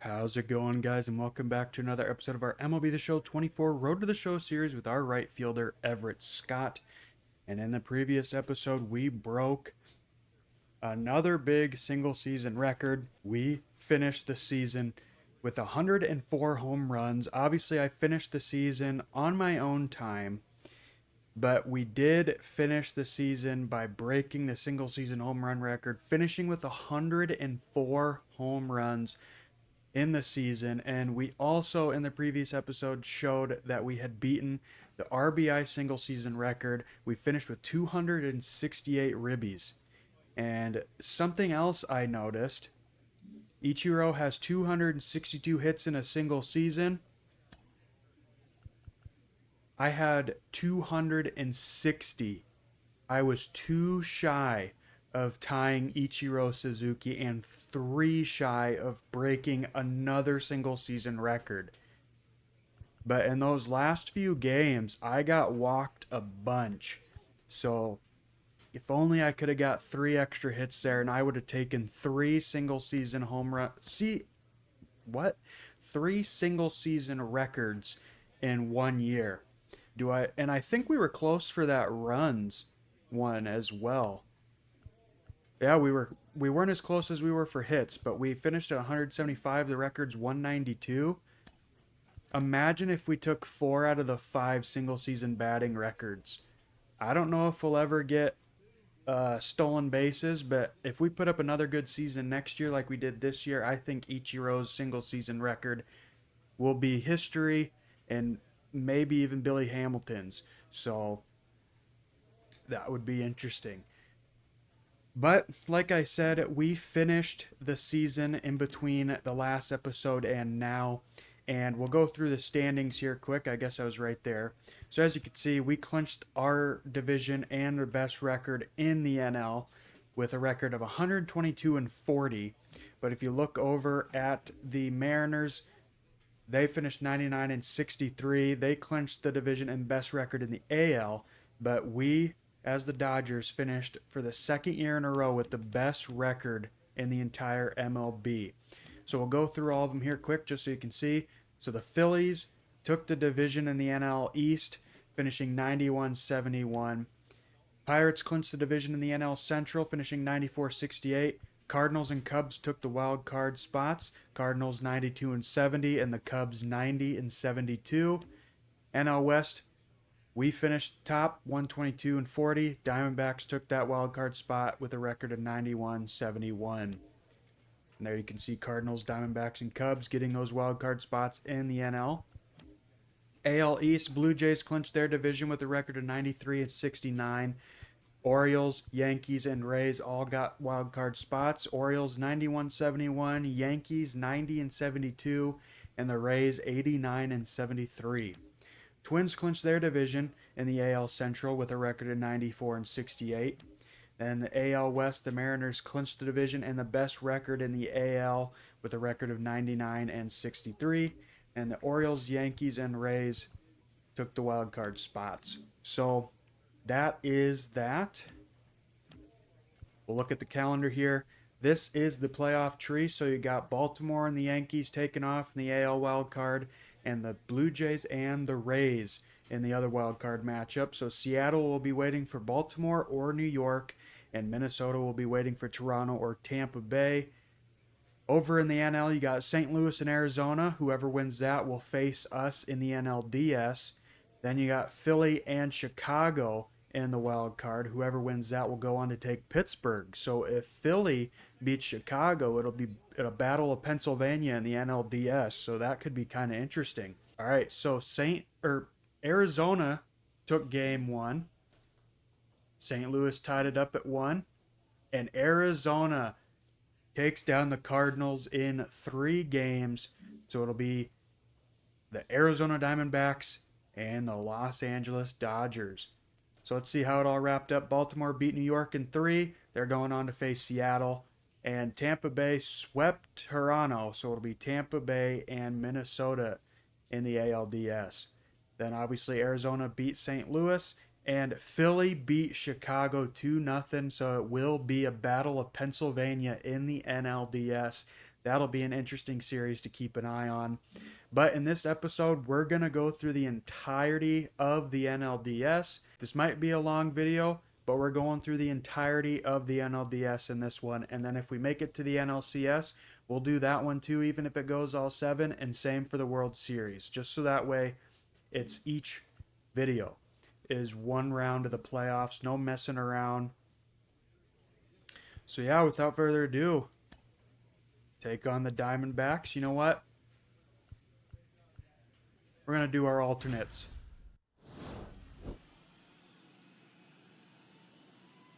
How's it going, guys? And welcome back to another episode of our MLB The Show 24 Road to the Show series with our right fielder, Everett Scott. And in the previous episode, we broke another big single season record. We finished the season with 104 home runs. Obviously, I finished the season on my own time, but we did finish the season by breaking the single season home run record, finishing with 104 home runs in the season. And we also in the previous episode showed that we had beaten the RBI single season record. We finished with 268 ribbies. And something else I noticed, Ichiro has 262 hits in a single season. I had 260. I was too shy of tying Ichiro Suzuki and 3 shy of breaking another single season record. But in those last few games, I got walked a bunch. So if only I could have got 3 extra hits there and I would have taken 3 single season home run. See, what? 3 single season records in 1 year. And I think we were close for that runs one as well. Yeah, we weren't as close as we were for hits, but we finished at 175. The record's 192. Imagine if we took 4 out of the 5 single season batting records. I don't know if we'll ever get stolen bases, but if we put up another good season next year like we did this year, I think Ichiro's single season record will be history and maybe even Billy Hamilton's. So that would be interesting. But like I said, we finished the season in between the last episode and now. And we'll go through the standings here quick. I guess I was right there. So as you can see, we clinched our division and the best record in the NL with a record of 122-40. But if you look over at the Mariners, they finished 99-63. They clinched the division and best record in the AL. But we, as the Dodgers, finished for the second year in a row with the best record in the entire MLB. So we'll go through all of them here quick just so you can see. So the Phillies took the division in the NL East, finishing 91-71. Pirates clinched the division in the NL Central, finishing 94-68. Cardinals and Cubs took the wild card spots. Cardinals 92-70 and the Cubs 90-72. NL West, we finished top 122-40. Diamondbacks took that wild card spot with a record of 91-71. And there you can see Cardinals, Diamondbacks, and Cubs getting those wild card spots in the NL. AL East, Blue Jays clinched their division with a record of 93-69. Orioles, Yankees, and Rays all got wild card spots. Orioles 91-71, Yankees 90-72, and the Rays 89-73. Twins clinched their division in the AL Central with a record of 94-68. And the AL West, the Mariners clinched the division and the best record in the AL with a record of 99-63. And the Orioles, Yankees, and Rays took the wild card spots. So that is that. We'll look at the calendar here. This is the playoff tree. So you got Baltimore and the Yankees taking off in the AL wild card, and the Blue Jays and the Rays in the other wild card matchup. So Seattle will be waiting for Baltimore or New York, and Minnesota will be waiting for Toronto or Tampa Bay. Over in the NL, you got St. Louis and Arizona. Whoever wins that will face us in the NLDS. Then you got Philly and Chicago in the wild card. Whoever wins that will go on to take Pittsburgh. So if Philly beats Chicago, it'll be a battle of Pennsylvania in the NLDS. So that could be kind of interesting. All right, so Arizona took game 1. St. Louis tied it up at 1. And Arizona takes down the Cardinals in 3 games. So it'll be the Arizona Diamondbacks and the Los Angeles Dodgers. So let's see how it all wrapped up. Baltimore beat New York in 3. They're going on to face Seattle. And Tampa Bay swept Toronto. So it'll be Tampa Bay and Minnesota in the ALDS. Then obviously Arizona beat St. Louis, and Philly beat Chicago 2-0. So it will be a battle of Pennsylvania in the NLDS. That'll be an interesting series to keep an eye on. But in this episode, we're going to go through the entirety of the NLDS. This might be a long video, but we're going through the entirety of the NLDS in this one. And then if we make it to the NLCS, we'll do that one too, even if it goes all 7. And same for the World Series, just so that way it's each video is one round of the playoffs, no messing around. So yeah, without further ado, take on the Diamondbacks. You know what? We're going to do our alternates.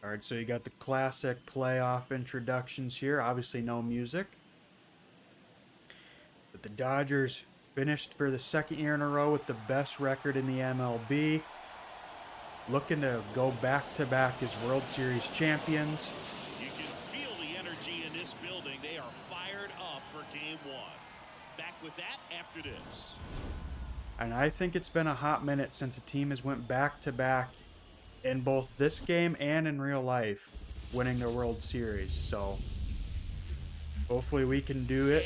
All right, so you got the classic playoff introductions here. Obviously no music. But the Dodgers finished for the 2nd year in a row with the best record in the MLB. Looking to go back-to-back as World Series champions. You can feel the energy in this building. They are fired up for Game 1. Back with that after this. And I think it's been a hot minute since a team has went back-to-back in both this game and in real life, winning the World Series. So hopefully we can do it.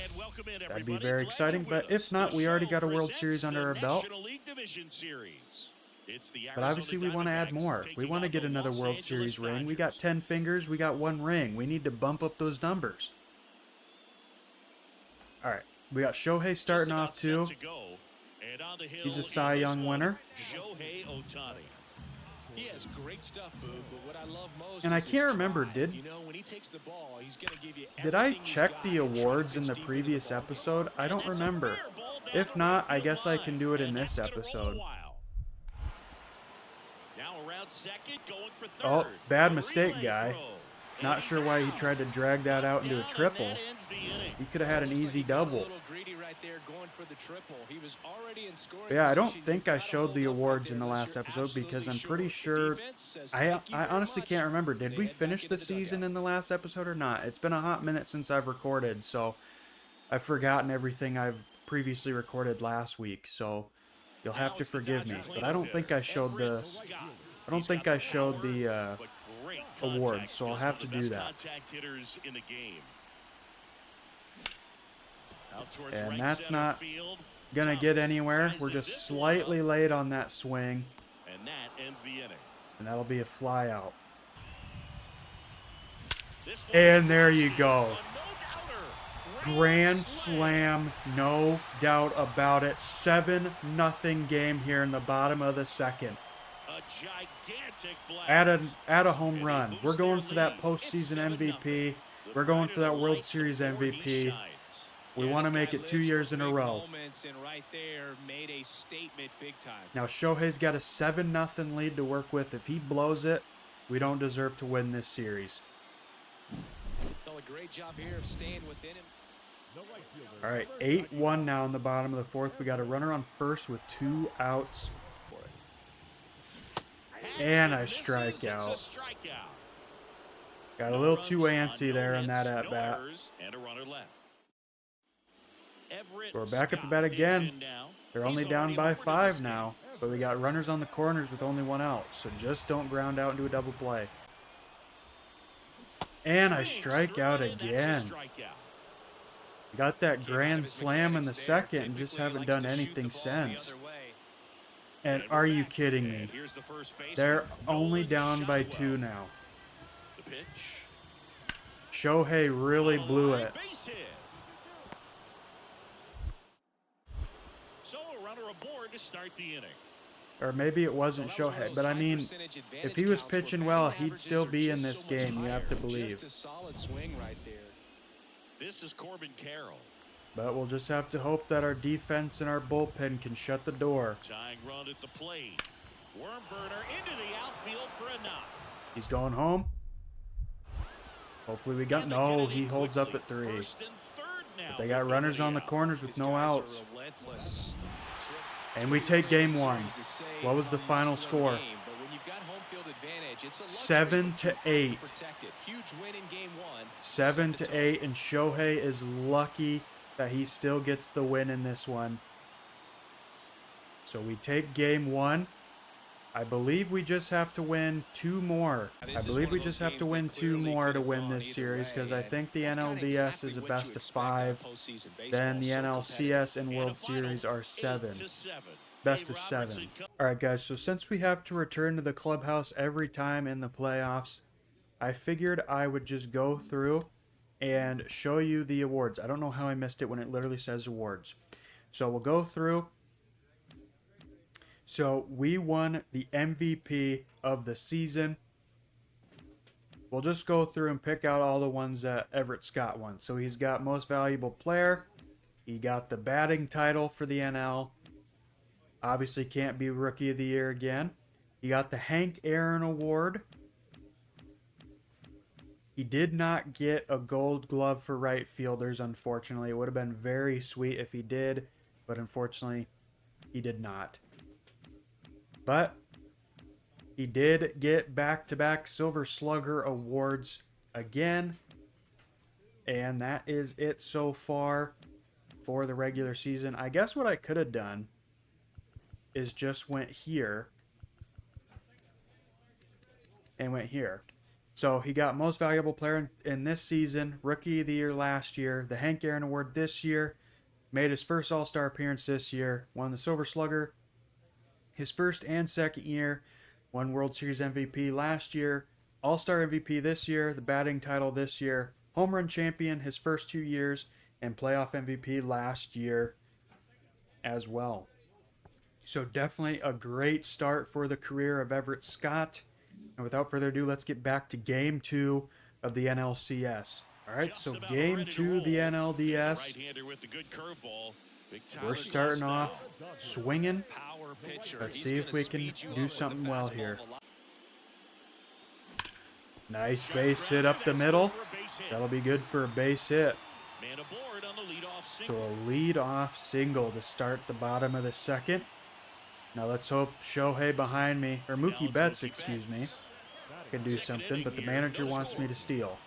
That'd be very exciting. But if not, we already got a World Series under our belt. But obviously we want to add more. We want to get another World Series ring. We got 10 fingers. We got 1 ring. We need to bump up those numbers. All right. We got Shohei starting off too. He's a Cy Young winner. He has great stuff, Boo, but what I love most and I can't remember, did I check the awards in the previous episode? I don't remember. If not, I guess I can do it in this episode. Oh, bad mistake, guy. Not sure why he tried to drag that out into a triple. He could have had an easy double. But yeah, I don't think I showed the awards in the last episode because I'm pretty sure... I honestly can't remember. Did we finish the season in the last episode or not? It's been a hot minute since I've recorded, so I've forgotten everything I've previously recorded last week, so you'll have to forgive me. But I don't think I showed the... awards, so I'll have to do that. And that's not gonna get anywhere. We're just slightly late on that swing. And that'll be a fly out. And there you go. Grand slam, no doubt about it. 7-0 game here in the bottom of the 2nd. Add a home run. We're going for that postseason MVP. We're going for that World Series MVP. We want to make it 2 years in a row. Now Shohei's got a 7-0 lead to work with. If he blows it, we don't deserve to win this series. All right, 8-1 now in the bottom of the 4th. We got a runner on first with 2 outs. And I strike out. Got a little too antsy there on that at-bat. We're back up to bat again. They're only down by 5 now, but we got runners on the corners with only 1 out, so just don't ground out into a double play. And I strike out again. Got that grand slam in the 2nd and just haven't done anything since. And are you kidding me? They're only down by 2 now. Shohei really blew it. Or maybe it wasn't Shohei, but I mean, if he was pitching well, he'd still be in this game, you have to believe. This is Corbin Carroll. But we'll just have to hope that our defense and our bullpen can shut the door. Tying run at the plate. Worm burner into the outfield for a knock. He's going home. Hopefully we got... No, he holds up at 3. But they got runners on the corners with no outs. And we take game 1. What was the final score? 7-8. 7-8, and Shohei is lucky that he still gets the win in this one. So we take game 1. I believe we just have to win 2 more. I believe we just have to win 2 more to win this series, because I think the NLDS is a best of 5. Then the NLCS and World Series are 7. Best of 7. Alright guys, so since we have to return to the clubhouse every time in the playoffs, I figured I would just go through and show you the awards. I don't know how I missed it when it literally says awards. So we'll go through. So we won the MVP of the season. We'll just go through and pick out all the ones that Everett Scott won. So he's got most valuable player. He got the batting title for the NL. Obviously can't be rookie of the year again. He got the Hank Aaron Award. He did not get a gold glove for right fielders, unfortunately. It would have been very sweet if he did, but unfortunately he did not. But he did get back-to-back Silver Slugger awards again. And that is it so far for the regular season. I guess what I could have done is just went here and went here. So he got most valuable player in this season, rookie of the year last year, the Hank Aaron Award this year, made his first All-Star appearance this year, won the Silver Slugger his first and second year, won World Series MVP last year, All-Star MVP this year, the batting title this year, home run champion his first 2 years, and playoff MVP last year as well. So definitely a great start for the career of Everett Scott. And without further ado, let's get back to Game 2 of the NLCS. All right, so Game 2 of the NLDS. We're starting off swinging. Let's see if we can do something well here. Nice base hit up the middle. That'll be good for a base hit. So a lead-off single to start the bottom of the second. Now let's hope Shohei behind me, or Mookie Betts, excuse me, can do something, but the manager wants me to steal.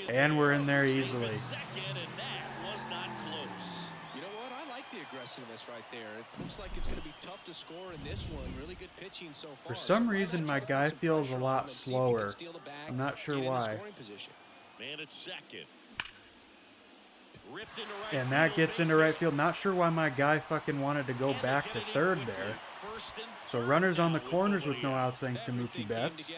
And we're in there easily. You know what? I like the aggressiveness right there. It looks like it's going to be tough to score in this one. Really good pitching so far. For some reason, my guy feels a lot slower. I'm not sure why. Man at second. And that gets into right field. Not sure why my guy fucking wanted to go back to third there. So runners on the corners with no outs thanks to Mookie Betts.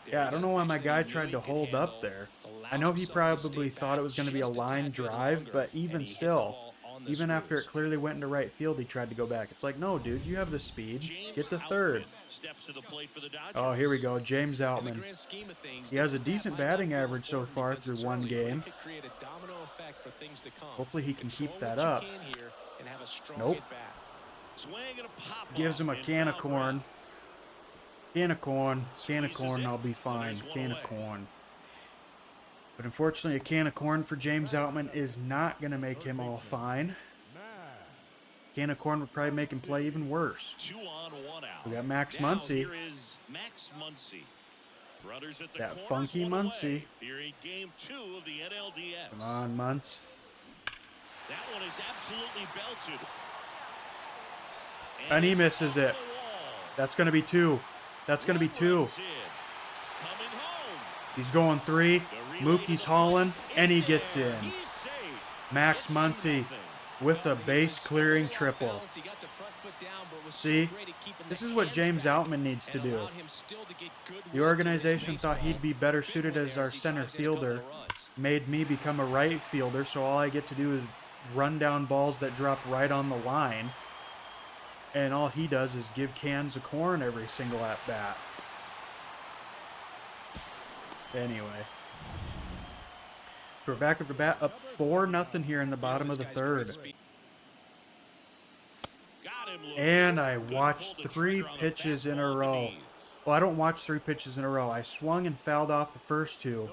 Yeah, I don't know why my guy tried to hold up there. I know he probably thought it was going to be a line drive, but even still, even after it clearly went into right field, he tried to go back. It's like, no, dude, you have the speed. Get to third. Oh, here we go. James Outman. He has a decent batting average so far through one game. Hopefully he can keep that up. Nope. Gives him a can of corn. Can of corn. Can of corn, I'll be fine. Can of corn. But unfortunately, a can of corn for James Outman is not going to make him all fine. Can of corn would probably make him play even worse. We got Max Muncy. That funky Muncy. Come on, Munce. That one is absolutely belted. And he misses it. That's going to be 2. That's going to be 2. He's going 3. Mookie's hauling, and he gets in. Max Muncy with a base-clearing triple. See, this is what James Outman needs to do. The organization thought he'd be better suited as our center fielder, made me become a right fielder, so all I get to do is run down balls that drop right on the line. And all he does is give cans of corn every single at-bat. Anyway. So we're back at the bat, up 4-0 here in the bottom of the third. And I watched 3 pitches in a row. Well, I don't watch 3 pitches in a row. I swung and fouled off the first 2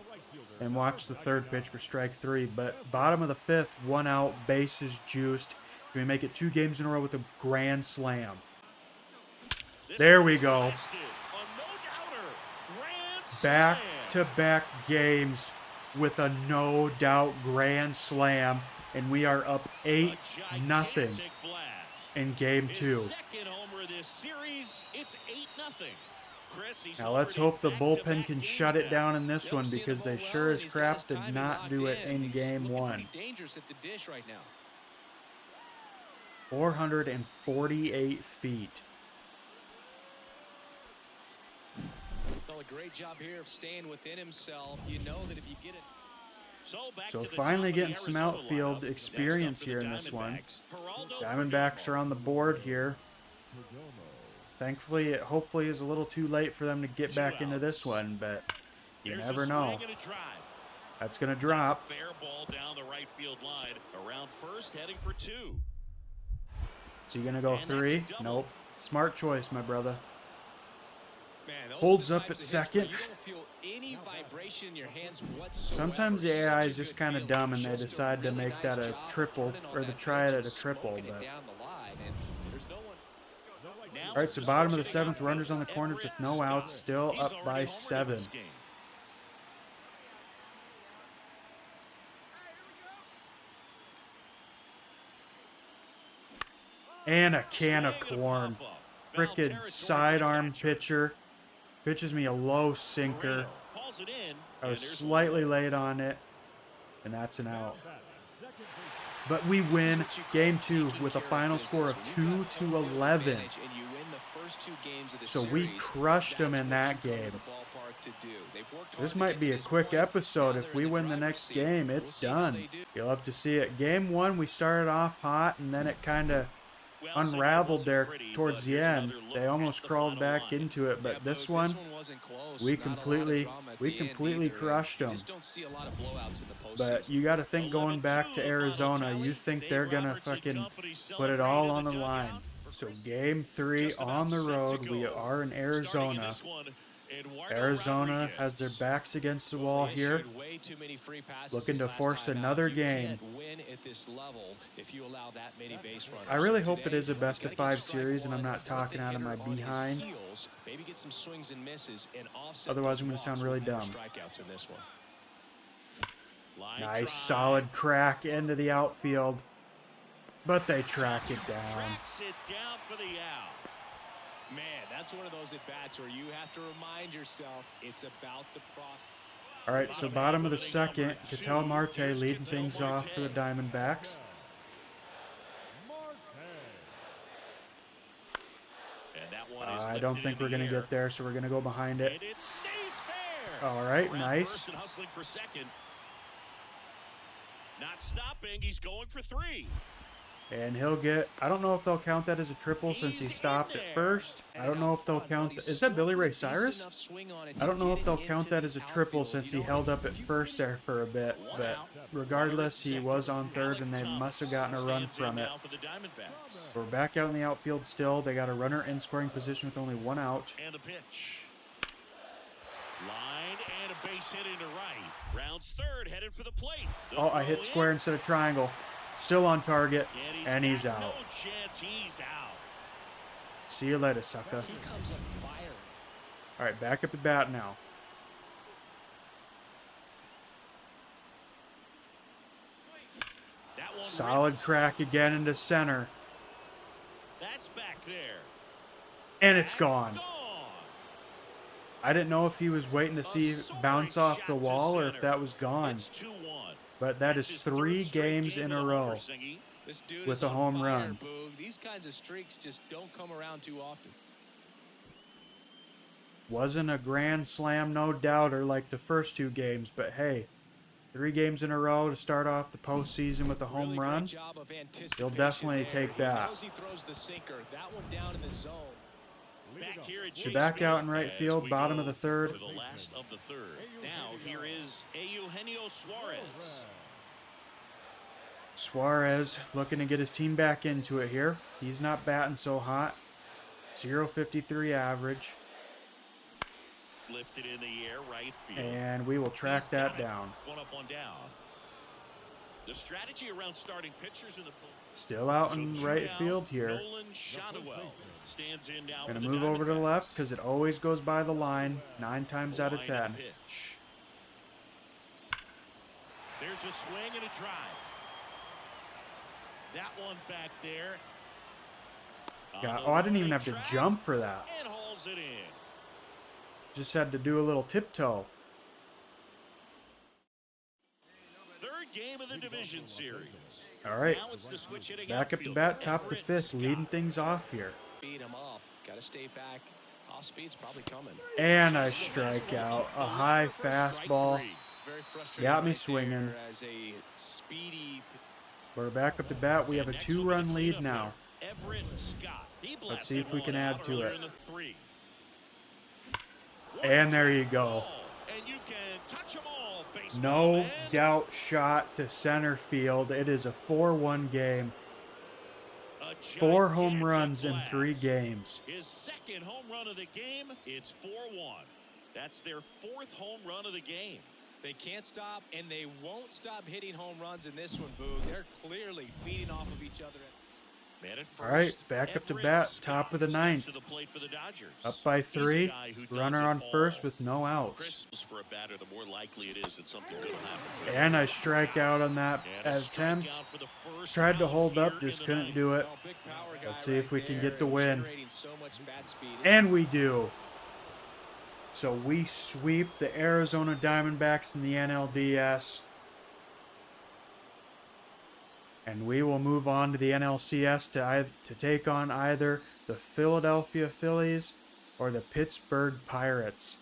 and watched the third pitch for strike 3. But bottom of the 5th, 1 out, bases juiced. We make it 2 games in a row with a grand slam. There we go. Back-to-back games with a no-doubt grand slam, and we are up 8-0 in Game 2. Second homer this series, it's 8-0. Chris, he's Now let's already hope the back-to-back bullpen can games shut it now. down in this one, because they sure as crap did not do it in Game 1. Dangerous at the dish right now. 448 feet. Well, a great job here of staying within himself. You know that if you get it. So finally getting some outfield experience here in this one. Diamondbacks are on the board here. Thankfully, it hopefully is a little too late for them to get back into this one, but you never know. That's going to drop. Fair ball down the right field line. Around first, heading for 2. So you going to go 3? Nope. Smart choice, my brother. Man, Holds up at second. You don't feel any vibration in your hands whatsoever. Sometimes the AI is just kind of dumb and they decide to make that a triple, or to try it at a triple. But all right, so bottom of the 7th, runners on the corners with no outs, still up by 7. And a can of corn. Frickin' sidearm pitcher. Pitches me a low sinker. I was slightly late on it, and that's an out. But we win Game 2 with a final score of 2-11. So we crushed them in that game. This might be a quick episode. If we win the next game, it's done. You'll have to see it. Game 1, we started off hot, and then it kind of unraveled there towards the end. They almost crawled back into it, but this one, we completely crushed them. But you got to think, going back to Arizona, you think they're gonna fucking put it all on the line. So Game 3 on the road, we are in Arizona. Arizona has their backs against the wall here, looking to force another game. I really hope it is a best-of-5 series and I'm not talking out of my behind. Otherwise, I'm going to sound really dumb. Nice, solid crack into the outfield, but they track it down. Man, that's one of those at-bats where you have to remind yourself it's about the process. All right, so bottom of the 2nd, Ketel Marte leading things off for the Diamondbacks. I don't think we're going to get there, so we're going to go behind it. All right, nice. Not stopping, he's going for 3. And he'll get, I don't know if they'll count that as a triple since he stopped at first. I don't know if they'll count, is that Billy Ray Cyrus? I don't know if they'll count that as a triple since he held up at first there for a bit. But regardless, he was on third and they must have gotten a run from it. We're back out in the outfield still. They got a runner in scoring position with only 1 out. And a pitch. Line and a base hit into right. Rounds third, headed for the plate. Oh, I hit square instead of triangle. Still on target, and he's out. No chance, he's out. See you later, sucker. He comes up firing. All right, back up at bat now. Solid crack again into center. That's back there. And it's gone. I didn't know if he was waiting to see it bounce off the wall or if that was gone. But that is 3 games in a row with a home run. These kinds of streaks just don't come around too often. Wasn't a grand slam, no doubter, like the first 2 games, but hey, 3 games in a row to start off the postseason with a home run. He'll definitely take that. So back out in right field, bottom of the 3rd. Now here is Eugenio Suarez. Suarez looking to get his team back into it here. He's not batting so hot. 0.53 average. Lifted in the air, right field. And we will track that down. 1 up, 1 down. The strategy around starting pitchers in the still out in right field here. Gonna move over to the left because it always goes by the line 9 times out of 10. There's a swing and a drive. That one back there. God, oh, I didn't even have to jump for that. And hauls it in. Just had to do a little tiptoe. Third game of the division series. All right. Now it's the switch hitting Back up to outfielder, bat, top of the Everett fifth, Scott. leading things off here. Beat him up. Got to stay back. Off speed's probably coming. And I strike out. A high fastball. Very frustrating Got me right swinging. there as a speedy. We're back up to bat. We have a Next 2-run will be the lead cleanup now. hitter, Everett Scott. He Let's see if blasted we can one add out to earlier it. in the 3. And there you go. And you can touch 'em all, baseball No man. doubt shot to center field. It is a 4-1 game. A 4 home gigantic runs in blast. 3 games. His second home run of the game. It's 4-1. That's their 4th home run of the game. They can't stop, and they won't stop hitting home runs in this one, Boog. They're clearly feeding off of each other. Man at All right, first, back up to Everett bat, Scott top of the steps ninth. to the plate for the Dodgers. Up by He's a 3. guy who does Runner it on first all. with no outs. Christmas for a batter, the more likely it is that something good will happen for him. And I strike out on that And a attempt. strikeout for the first Tried to out hold here up, just in the couldn't ninth. do it. Oh, big power guy Let's see if right we can there get the and win. generating so much bat speed. And we do. So we sweep the Arizona Diamondbacks in the NLDS. And we will move on to the NLCS to take on either the Philadelphia Phillies or the Pittsburgh Pirates.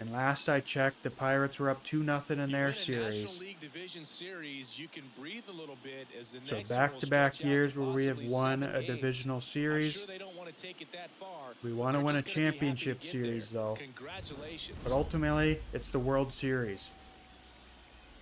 And last I checked, the Pirates were up 2-0 in You their win a series. National League Division Series, you can breathe a little bit as the So next one will back-to-back stretch out years to where we have possibly won 7 a games. divisional I'm series. sure they don't want to take it that far, We but want to they're win a just gonna be happy to championship get series, there. though. Congratulations. But ultimately, it's the World Series.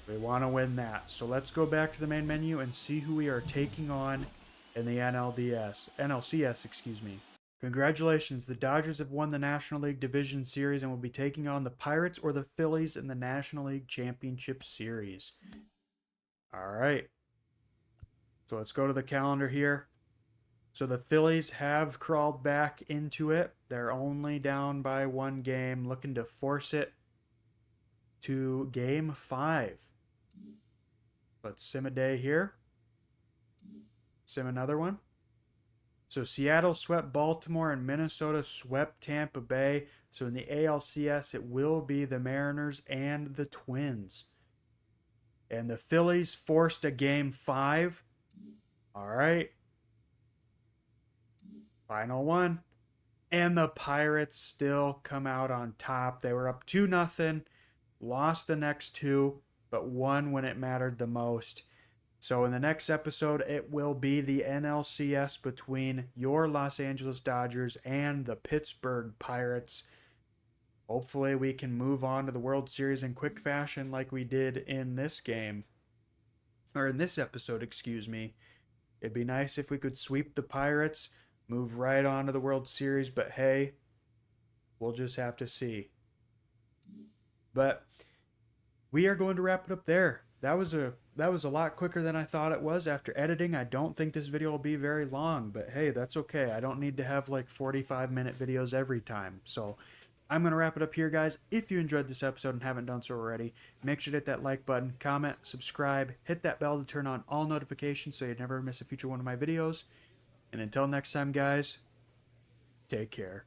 We want to win that. So let's go back to the main menu and see who we are taking on in the NLCS, excuse me. Congratulations, the Dodgers have won the National League Division Series and will be taking on the Pirates or the Phillies in the National League Championship Series. All right. So let's go to the calendar here. So the Phillies have crawled back into it. They're only down by 1 game, looking to force it to Game 5. Let's sim a day here. Sim another one. So Seattle swept Baltimore and Minnesota swept Tampa Bay. So in the ALCS, it will be the Mariners and the Twins. And the Phillies forced a Game 5. All right. Final one. And the Pirates still come out on top. They were up 2-0, lost the next 2, but won when it mattered the most. So in the next episode, it will be the NLCS between your Los Angeles Dodgers and the Pittsburgh Pirates. Hopefully we can move on to the World Series in quick fashion like we did in this game. Or in this episode, excuse me. It'd be nice if we could sweep the Pirates, move right on to the World Series, but hey, we'll just have to see. But we are going to wrap it up there. That was a lot quicker than I thought it was after editing. I don't think this video will be very long, but hey, that's okay. I don't need to have like 45-minute videos every time. So I'm going to wrap it up here, guys. If you enjoyed this episode and haven't done so already, make sure to hit that like button, comment, subscribe, hit that bell to turn on all notifications so you never miss a future one of my videos. And until next time, guys, take care.